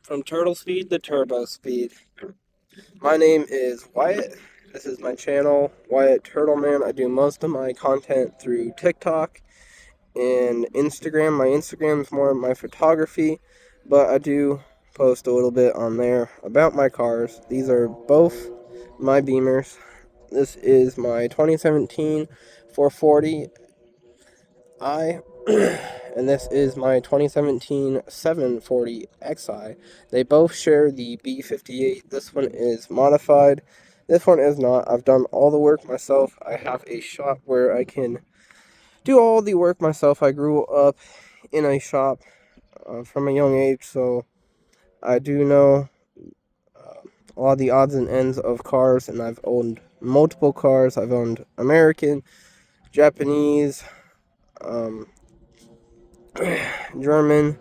From turtle speed to turbo speed. My name is Wyatt. This is my channel, Wyatt Turtleman. I do most of my content through TikTok and Instagram. My Instagram is more of my photography, but I do post a little bit on there about my cars. These are both my Beamers. This is my 2017 440 I, and this is my 2017 740 Xi. They both share the B58. This one is modified. This one is not. I've done all the work myself. I have a shop where I can do all the work myself. I grew up in a shop from a young age, so I do know all the odds and ends of cars, and I've owned multiple cars. I've owned American, Japanese, um, German,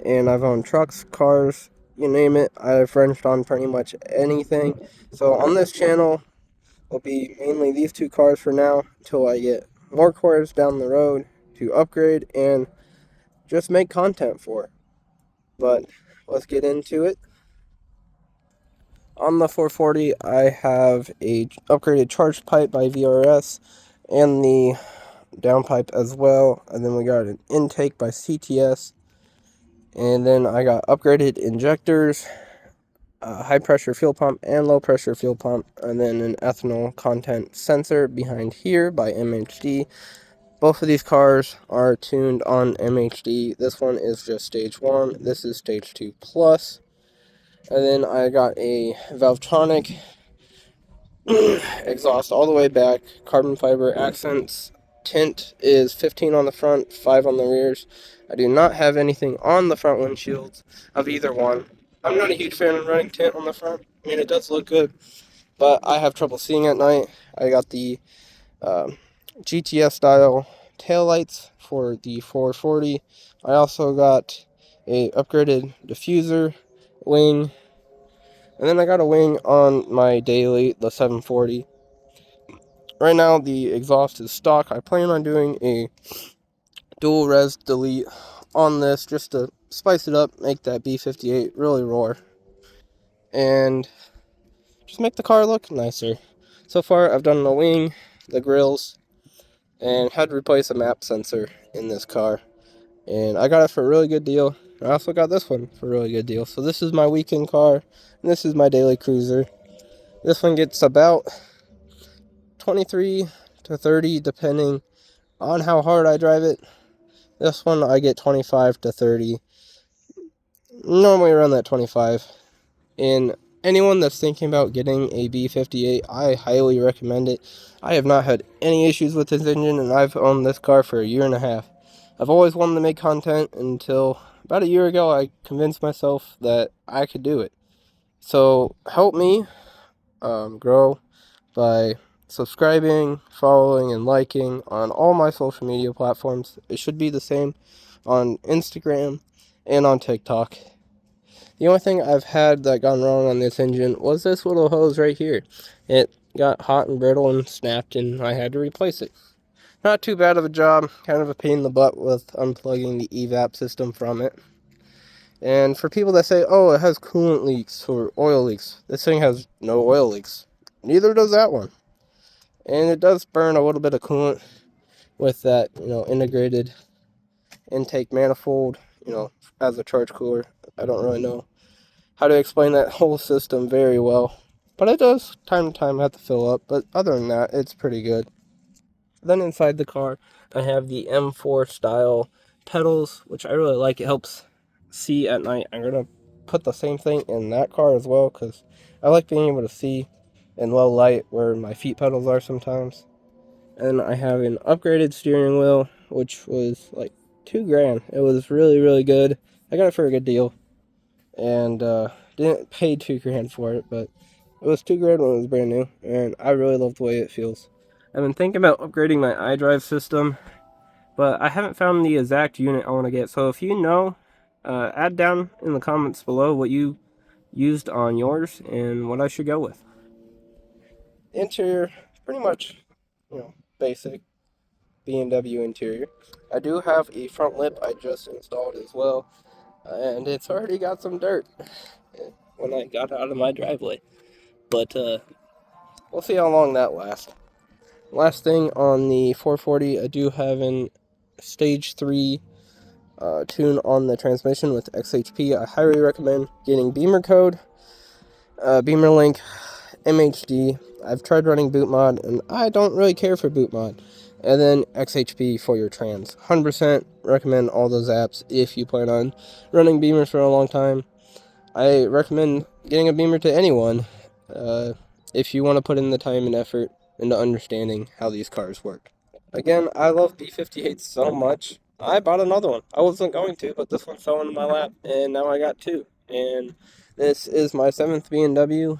and I've owned trucks, cars, you name it. I've wrenched on pretty much anything. So on this channel will be mainly these two cars for now until I get more cars down the road to upgrade and just make content for. But let's get into it. On the 440, I have a upgraded charge pipe by VRS and the downpipe as well. And then we got an intake by CTS. And then I got upgraded injectors, high pressure fuel pump and low pressure fuel pump, and then an ethanol content sensor behind here by MHD. Both of these cars are tuned on MHD. This one is just stage 1, this is stage 2 plus. And then I got a Valvetronic exhaust all the way back, carbon fiber accents. Tint is 15 on the front, 5 on the rears. I do not have anything on the front windshields of either one. I'm not a huge fan of running tint on the front. I mean, it does look good, but I have trouble seeing at night. I got the GTS style taillights for the 440. I also got a upgraded diffuser wing, and then I got a wing on my daily, the 740. Right now, the exhaust is stock. I plan on doing a dual res delete on this just to spice it up, make that B58 really roar, and just make the car look nicer. So far, I've done the wing, the grills, and had to replace a map sensor in this car. And I got it for a really good deal. I also got this one for a really good deal. So this is my weekend car, and this is my daily cruiser. This one gets about 23 to 30 depending on how hard I drive it. This one I get 25 to 30. Normally around that 25. And anyone that's thinking about getting a B58, I highly recommend it. I have not had any issues with this engine, and I've owned this car for a year and a half. I've always wanted to make content until about a year ago I convinced myself that I could do it. So help me grow by subscribing, following, and liking on all my social media platforms. It should be the same on Instagram and on TikTok. The only thing I've had that gone wrong on this engine was this little hose right here. It got hot and brittle and snapped, and I had to replace it. Not too bad of a job, kind of a pain in the butt with unplugging the evap system from it. And for people that say, oh, it has coolant leaks or oil leaks, this thing has no oil leaks. Neither does that one. And it does burn a little bit of coolant with that, integrated intake manifold, as a charge cooler. I don't really know how to explain that whole system very well. But it does, time to time, have to fill up. But other than that, it's pretty good. Then inside the car, I have the M4 style pedals, which I really like. It helps see at night. I'm going to put the same thing in that car as well, because I like being able to see in low light where my feet pedals are sometimes. And I have an upgraded steering wheel, which was like $2,000. It was really, really good. I got it for a good deal, and didn't pay $2,000 for it, but it was $2,000 when it was brand new, and I really love the way it feels. I've been thinking about upgrading my iDrive system, but I haven't found the exact unit I want to get. So if you know, add down in the comments below what you used on yours and what I should go with. The interior, pretty much, basic BMW interior. I do have a front lip I just installed as well. and it's already got some dirt when I got out of my driveway. But we'll see how long that lasts. Last thing on the 440, I do have an stage 3 tune on the transmission with XHP. I highly recommend getting Beamer code, Beamer link, MHD. I've tried running boot mod, and I don't really care for boot mod. And then XHP for your trans. 100% recommend all those apps if you plan on running Beamers for a long time. I recommend getting a Beamer to anyone if you want to put in the time and effort into understanding how these cars work. Again, I love B58 so much. I bought another one. I wasn't going to, but this one fell into my lap, and now I got two. And this is my 7th B&W,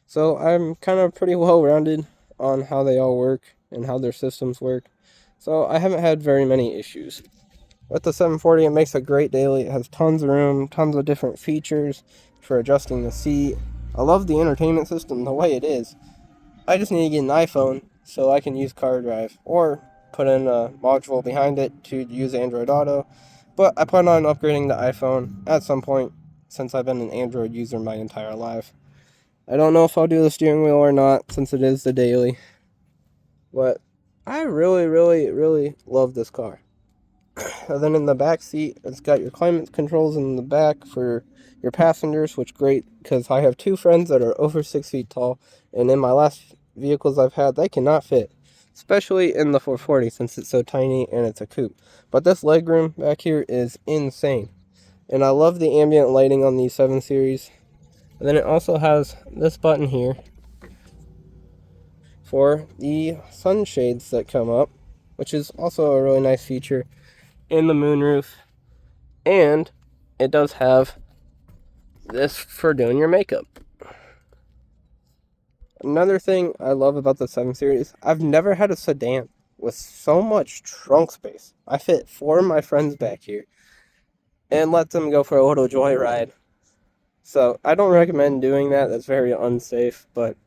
so I'm kind of pretty well rounded on how they all work and how their systems work. So I haven't had very many issues. With the 740, it makes a great daily. It has tons of room, tons of different features for adjusting the seat. I love the entertainment system the way it is. I just need to get an iPhone so I can use CarDrive or put in a module behind it to use Android Auto. But I plan on upgrading the iPhone at some point since I've been an Android user my entire life. I don't know if I'll do the steering wheel or not since it is the daily. But I really, really, really love this car. And then in the back seat, it's got your climate controls in the back for your passengers, which great because I have two friends that are over 6 feet tall, and in my last vehicles I've had, they cannot fit, especially in the 440 since it's so tiny and it's a coupe. But this legroom back here is insane, and I love the ambient lighting on these 7 Series. And then it also has this button here for the sunshades that come up, which is also a really nice feature in the moonroof. And it does have this for doing your makeup. Another thing I love about the 7 Series, I've never had a sedan with so much trunk space. I fit 4 of my friends back here and let them go for a little joyride. So I don't recommend doing that. That's very unsafe, but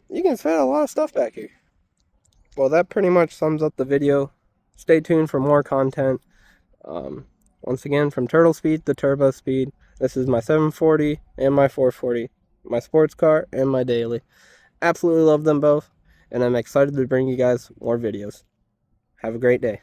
you can fit a lot of stuff back here. Well, that pretty much sums up the video. Stay tuned for more content. Once again, from Turtle Speed to Turbo Speed, this is my 740 and my 440, my sports car and my daily. Absolutely love them both, and I'm excited to bring you guys more videos. Have a great day.